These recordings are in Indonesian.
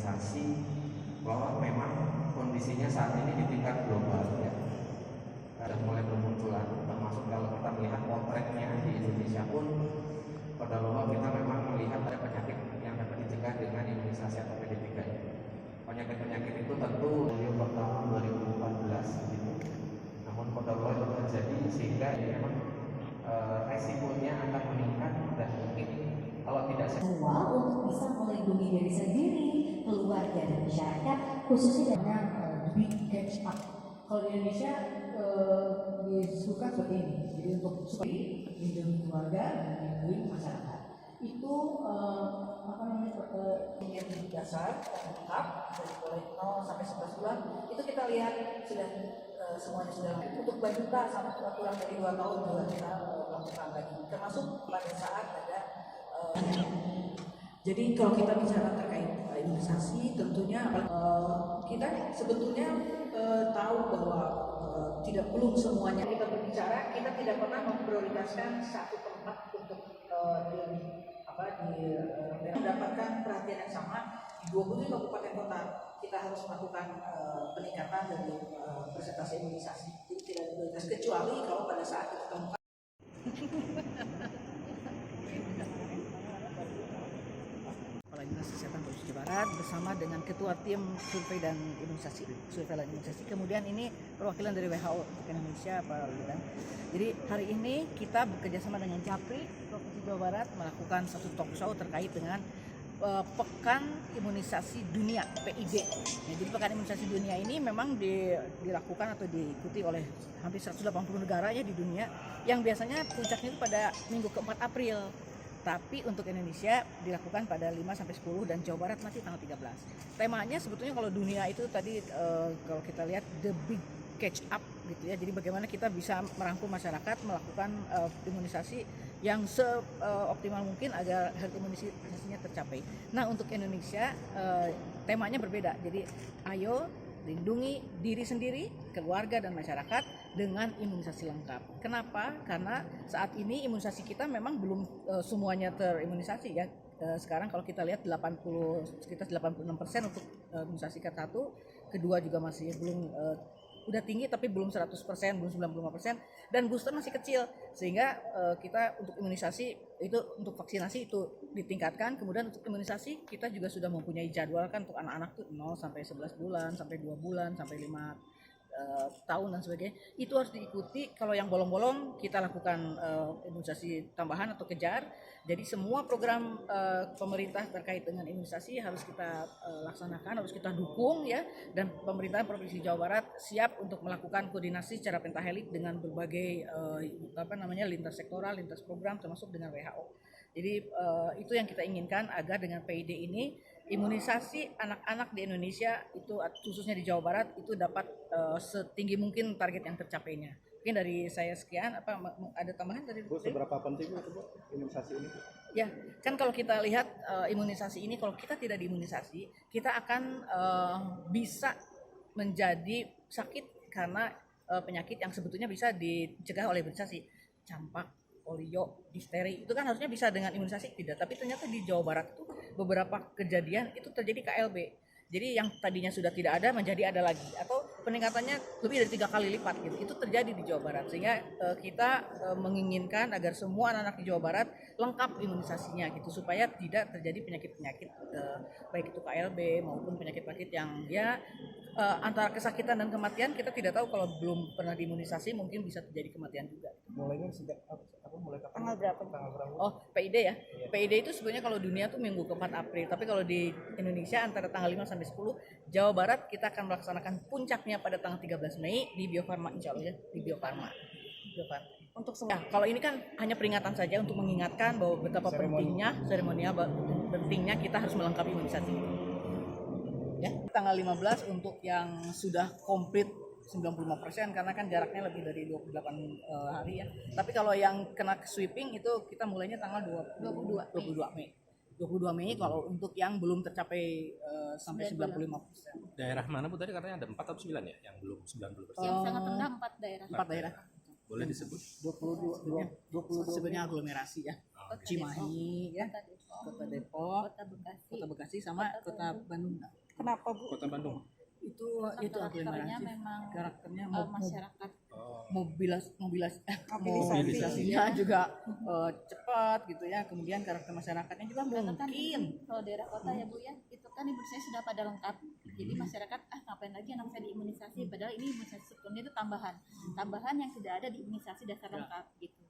imunisasi bahwa memang kondisinya saat ini di tingkat global ya sudah mulai bermunculan, termasuk kalau kita melihat potretnya di Indonesia pun pada awal kita memang melihat ada penyakit yang dapat dicegah dengan imunisasi atau PD3. Penyakit-penyakit itu tentu dari pertama 2014 gitu. Namun pada awal itu terjadi sehingga ini memang resikonya akan meningkat dan mungkin kalau tidak semua untuk bisa melindungi diri sendiri, keluarga dan masyarakat, khususnya dengan big catch up. Kalau di Indonesia disukai seperti ini, jadi untuk supaya melindungi keluarga dan melindungi masyarakat itu yang dasar lengkap dari mulai 0 sampai 11 bulan itu kita lihat sudah semuanya sudah untuk balita sama kurang dari 2 tahun juga kita lakukan lagi, termasuk pada saat ada jadi kalau kita bicara terkait imunisasi tentunya kita sebetulnya tahu bahwa belum semuanya kita berbicara, kita tidak pernah memprioritaskan satu tempat untuk mendapatkan perhatian yang sama di 20 kabupaten kota. Kita harus melakukan peningkatan dari persentase imunisasi. Jadi tidak prioritas kecuali kalau pada saat kita temukan Kepala Dinas Kesehatan Provinsi Jawa Barat bersama dengan Ketua Tim Survei dan Imunisasi, Kemudian ini perwakilan dari WHO untuk Indonesia, Pak Lidan. Jadi hari ini kita bekerjasama dengan Japri Provinsi Jawa Barat melakukan satu talk show terkait dengan Pekan Imunisasi Dunia (PID). Ya, jadi Pekan Imunisasi Dunia ini memang dilakukan atau diikuti oleh hampir 180 negara ya di dunia, yang biasanya puncaknya itu pada minggu ke-4 April. Tapi untuk Indonesia dilakukan pada 5-10 dan Jawa Barat nanti tanggal 13. Temanya sebetulnya kalau dunia itu tadi kalau kita lihat the big catch up gitu ya. Jadi bagaimana kita bisa merangkul masyarakat melakukan imunisasi yang seoptimal mungkin agar herd imunisasinya tercapai. Nah, untuk Indonesia temanya berbeda. Jadi ayo lindungi diri sendiri, keluarga dan masyarakat dengan imunisasi lengkap. Kenapa? Karena saat ini imunisasi kita memang belum semuanya terimunisasi ya. Sekarang kalau kita lihat sekitar 86% untuk imunisasi ke-1, kedua juga masih belum udah tinggi tapi belum 100%, belum 95%, dan booster masih kecil, sehingga kita untuk imunisasi itu, untuk vaksinasi itu ditingkatkan. Kemudian untuk imunisasi kita juga sudah mempunyai jadwal kan untuk anak-anak tuh 0 sampai 11 bulan, sampai 2 bulan, sampai 5 tahun dan sebagainya. Itu harus diikuti. Kalau yang bolong-bolong kita lakukan imunisasi tambahan atau kejar. Jadi semua program pemerintah terkait dengan imunisasi harus kita laksanakan, harus kita dukung ya. Dan pemerintah Provinsi Jawa Barat siap untuk melakukan koordinasi secara pentahelik dengan berbagai lintas sektoral, lintas program, termasuk dengan WHO. Jadi itu yang kita inginkan agar dengan PID ini imunisasi anak-anak di Indonesia itu khususnya di Jawa Barat itu dapat setinggi mungkin target yang tercapainya. Mungkin dari saya sekian, ada tambahan dari Bu, seberapa penting itu Bu imunisasi ini? Ya, kan kalau kita lihat imunisasi ini, kalau kita tidak diimunisasi, kita akan bisa menjadi sakit karena penyakit yang sebetulnya bisa dicegah oleh imunisasi. Campak, polio, difteri, itu kan harusnya bisa dengan imunisasi, tidak. Tapi ternyata di Jawa Barat itu beberapa kejadian itu terjadi KLB. Jadi yang tadinya sudah tidak ada menjadi ada lagi, atau peningkatannya lebih dari 3 kali lipat gitu. Itu terjadi di Jawa Barat, sehingga kita menginginkan agar semua anak-anak di Jawa Barat lengkap imunisasinya gitu, supaya tidak terjadi penyakit-penyakit baik itu KLB maupun penyakit-penyakit yang antara kesakitan dan kematian kita tidak tahu. Kalau belum pernah diimunisasi mungkin bisa terjadi kematian juga. Mulainya sejak mulai kapan? Tanggal berapa? Oh, PID ya. Iya. PID itu sebenarnya kalau dunia tuh minggu ke-4 April, tapi kalau di Indonesia antara tanggal 5 sampai 10. Jawa Barat kita akan melaksanakan puncaknya pada tanggal 13 Mei di Bio Farma, insya Allah ya, di Bio Farma. Untuk semua. Kalau ini kan hanya peringatan saja untuk mengingatkan bahwa betapa pentingnya kita harus melengkapi imunisasi. Ya, tanggal 15 untuk yang sudah komplit 95% karena kan jaraknya lebih dari 28 hari ya. Tapi kalau yang kena sweeping itu kita mulainya tanggal 22 Mei. 22 Mei kalau untuk yang belum tercapai sampai 95%. Daerah mana Bu tadi katanya ada 4 atau 9 ya yang belum 90%? Yang sangat rendah 4 daerah. 4 daerah. Boleh disebut? 22 sebenarnya aglomerasi ya. Cimahi ya, Kota Depok, Kota Bekasi sama Kota Bandung. Kenapa Bu? Kota Bandung. Itu karakternya aglomerasi. memang Karakternya masyarakat mobilisasinya juga cepat gitu ya. Kemudian karakter masyarakatnya juga karena kan mungkin kalau daerah kota ya Bu ya, itu kan imunisasi sudah pada lengkap. Jadi masyarakat ngapain lagi anak saya diimunisasi, padahal ini imunisasi sekunder itu tambahan yang tidak ada di imunisasi dasar lengkap gitu.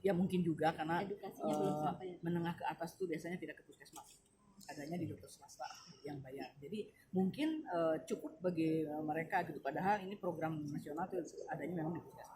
ya mungkin juga karena Edukasinya belum sampai. menengah ke atas tuh biasanya tidak ke puskesmas, adanya di dokter swasta yang bayar. Jadi mungkin cukup bagi mereka gitu. Padahal ini program nasional tuh adanya memang di puskesmas.